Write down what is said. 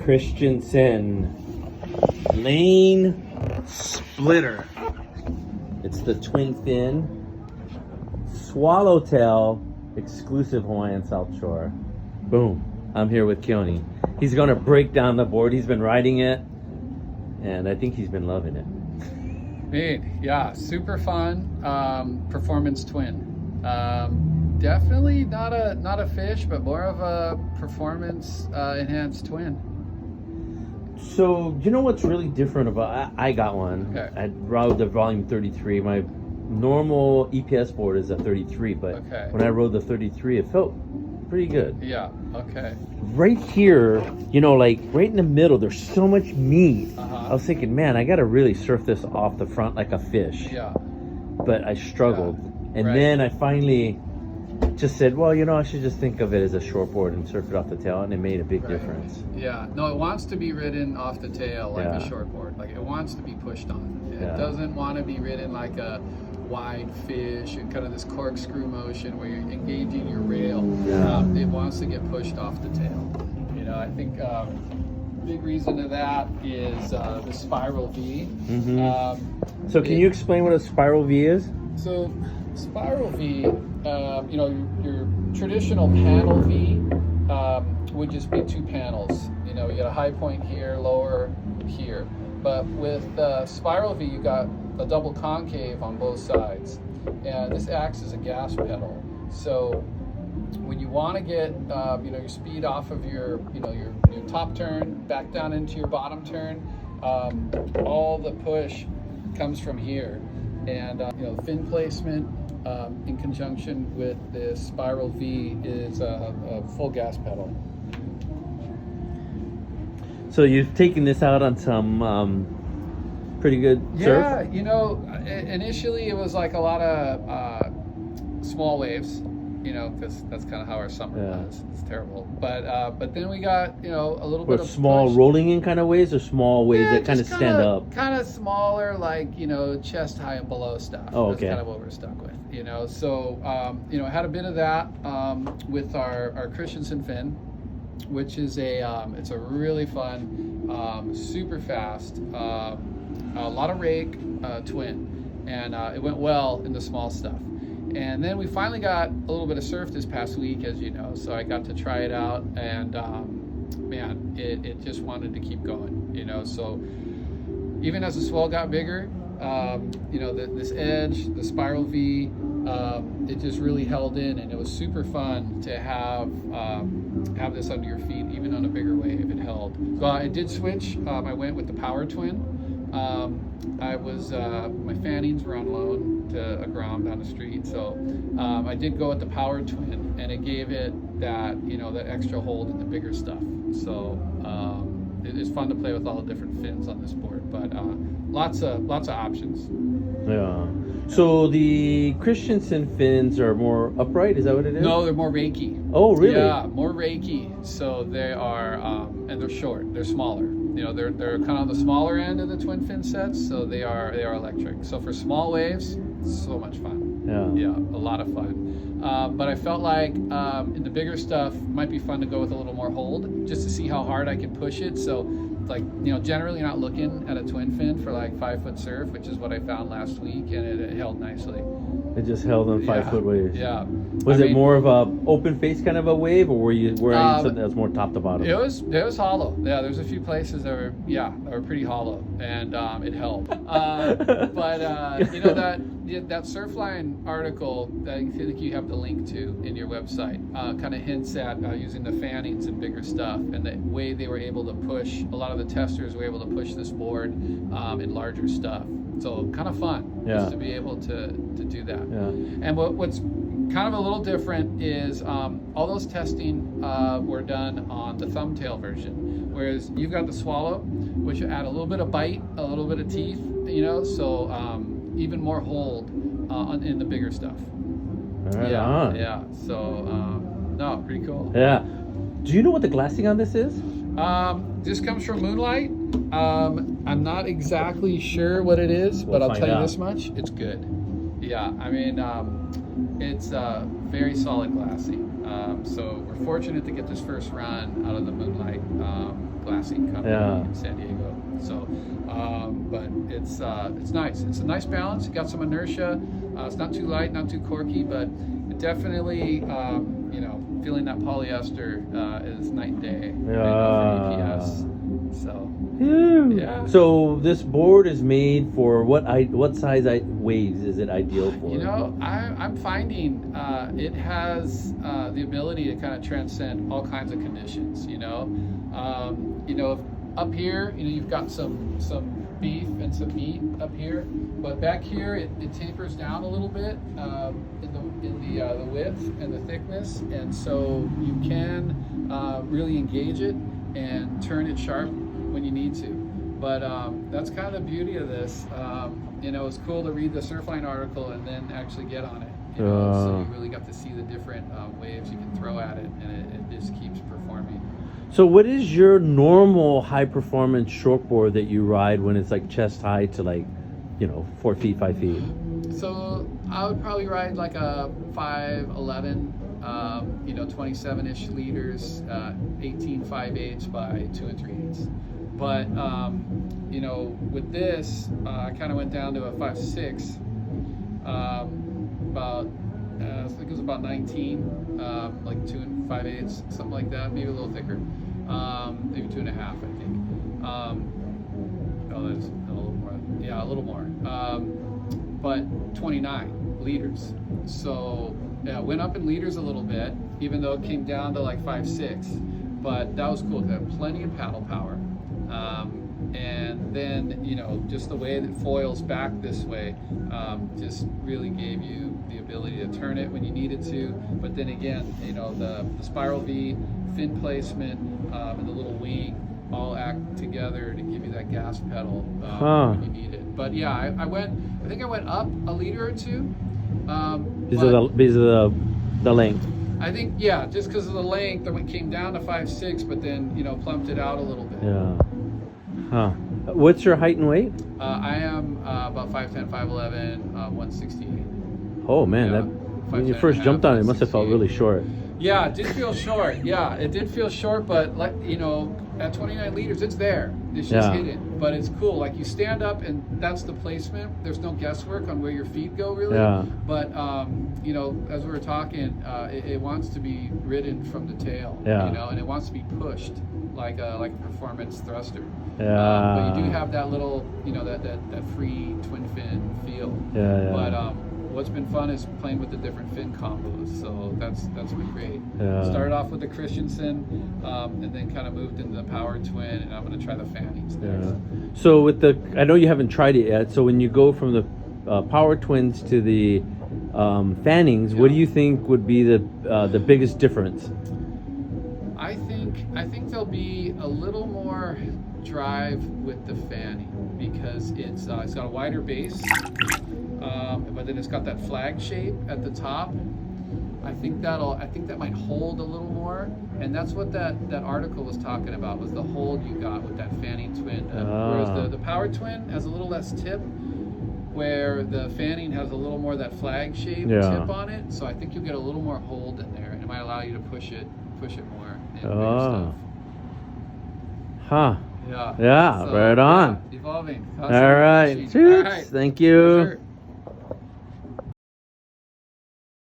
Christenson Lane Splitter. It's the twin fin swallowtail exclusive Hawaiian South Shore. Boom. I'm here with Keone. He's going to break down the board. He's been riding it, and I think he's been loving it. Neat. Yeah, super fun performance twin. Definitely not a fish, but more of a performance enhanced twin. So you know what's really different about I got one. Okay. I rode the volume 33. My normal EPS board is a 33, but Okay. when I rode the 33, it felt pretty good. Yeah. Okay. Right here, you know, like right in the middle, there's so much meat. Uh-huh. I was thinking, man, I got to really surf this off the front like a fish. Yeah. But I struggled. Yeah. And Right. then I finally just said, well, you know, I should just think of it as a shortboard and surf it off the tail, and it made a big Right. difference. Yeah. No, it wants to be ridden off the tail like Yeah. a shortboard. Like it wants to be pushed on. It Yeah. doesn't want to be ridden like a wide fish and kind of this corkscrew motion where you're engaging your rail. Yeah. It wants to get pushed off the tail. You know, I think big reason of that is the spiral V. Mhm. So can you explain what a spiral V is? So spiral V, you know, your traditional panel V would just be two panels. You know, you got a high point here, lower here. But with spiral V, you got a double concave on both sides, and this acts as a gas pedal. So when you want to get you know, your speed off of your top turn back down into your bottom turn, all the push comes from here. And you know, fin placement in conjunction with this spiral V is a full gas pedal. So you've taken this out on some pretty good surf? Yeah, you know, initially it was like a lot of small waves, you know, because that's kind of how our summer was. It's terrible. But then we got, you know, a little bit of small push. rolling in kind of waves, or small waves that kind of just stand up? Kind of smaller, like, you know, chest high and below stuff. Oh, That's okay. kind of what we're stuck with, you know. So, you know, I had a bit of that with our Christenson fin, which is it's a really fun, super fast, a lot of rake twin, and it went well in the small stuff. And then we finally got a little bit of surf this past week, as you know, so I got to try it out, and man, it just wanted to keep going, you know. So even as the swell got bigger, you know, this edge, the spiral V, it just really held in, and it was super fun to have this under your feet, even on a bigger wave. It held. So I did switch. I went with the power twin. I was my fannings were on loan to a Grom down the street, so I did go with the power twin, and it gave it that, you know, that extra hold in the bigger stuff. So it's fun to play with all the different fins on this board, but lots of options. Yeah. So the Christenson fins are more upright, is that what it is? No, they're more reiki. Oh, really? Yeah, more reiki. So they are, and they're short. They're smaller. You know, they're kind of on the smaller end of the twin fin sets. So they are electric. So for small waves, so much fun. Yeah. Yeah, a lot of fun. But I felt like in the bigger stuff, it might be fun to go with a little more hold, just to see how hard I can push it. So, like, you know, generally not looking at a twin fin for like 5-foot surf, which is what I found last week, and it held nicely. It just held on 5-foot waves. Yeah. Was it more of a open face kind of a wave, or were you wearing something that was more top to bottom? It was hollow. Yeah, there's a few places that were pretty hollow, and it held. But you know, that Surfline article that I think you have the link to in your website kind of hints at using the fannings and bigger stuff, and the way they were able to push. A lot of the testers were able to push this board in larger stuff. So kind of fun just to be able to do that. Yeah. And what's kind of a little different is all those testing were done on the thumbtail version, whereas you've got the swallow, which will add a little bit of bite, a little bit of teeth, you know, so even more hold in the bigger stuff. Right on. Yeah. So no, pretty cool. Yeah. Do you know what the glassing on this is? This comes from Moonlight. I'm not exactly sure what it is, but I'll tell you this much: it's good. Yeah, I mean, it's very solid glassing. So we're fortunate to get this first run out of the Moonlight glassing company in San Diego. So, but it's nice. It's a nice balance. It got some inertia. It's not too light, not too corky, but it definitely, you know, feeling that polyester is night and day. For APS. So. Yeah. So this board is made for what size waves is it ideal for? You know, I'm finding it has the ability to kind of transcend all kinds of conditions. You know, up here, you know, you've got some beef and some meat up here, but back here it tapers down a little bit in the width and the thickness, and so you can really engage it and turn it sharp when you need to. But that's kind of the beauty of this. You know, it's cool to read the Surfline article and then actually get on it. You know, so you really got to see the different waves you can throw at it, and it just keeps performing. So what is your normal high performance shortboard that you ride when it's like chest high to like, you know, 4 feet, 5 feet? So I would probably ride like a 5'11", you know, 27-ish liters, 18 5/8 by 2 3/8. But you know, with this, I kind of went down to a 5'6", about I think it was about 19, like 2 5/8, something like that, maybe a little thicker, maybe 2.5, I think. Oh, that's a little more. Yeah, a little more. But 29 liters. So yeah, went up in liters a little bit, even though it came down to like 5'6". But that was cool. It had plenty of paddle power. And then, you know, just the way that it foils back this way just really gave you the ability to turn it when you needed to. But then again, you know, the spiral V, fin placement, and the little wing all act together to give you that gas pedal when you need it. But yeah, I think I went up a liter or two. Because of the length. I think, yeah, just because of the length, it came down to 5'6", but then, you know, plumped it out a little bit. Yeah. Huh. What's your height and weight? I am about 5'10", 5'11", 168. Oh man, Yeah, when you first jumped on it, it must have felt really short. Yeah, it did feel short. Yeah, it did feel short, but like, you know, at 29 liters, it's there. It's just hidden, but it's cool. Like you stand up, and that's the placement. There's no guesswork on where your feet go, really. Yeah. But you know, as we were talking, it wants to be ridden from the tail. Yeah. You know, and it wants to be pushed like a performance thruster. Yeah. But you do have that little, you know, that free twin fin feel. Yeah. But what's been fun is playing with the different fin combos, so that's been great. Yeah. Started off with the Christenson, and then kind of moved into the power twin, and I'm going to try the Fannings next. Yeah. So with I know you haven't tried it yet. So when you go from the power twins to the Fannings, what do you think would be the biggest difference? I think there'll be a little more drive with the Fanning because it's got a wider base. But then it's got that flag shape at the top. I think that might hold a little more, and that's what that article was talking about, was the hold you got with that Fanning twin. Whereas the power twin has a little less tip, where the Fanning has a little more of that flag shape tip on it. So I think you'll get a little more hold in there, and it might allow you to push it more and bigger stuff. Huh. Yeah. Yeah, So, right on. yeah, evolving. All right. All right. Thank you. Sure.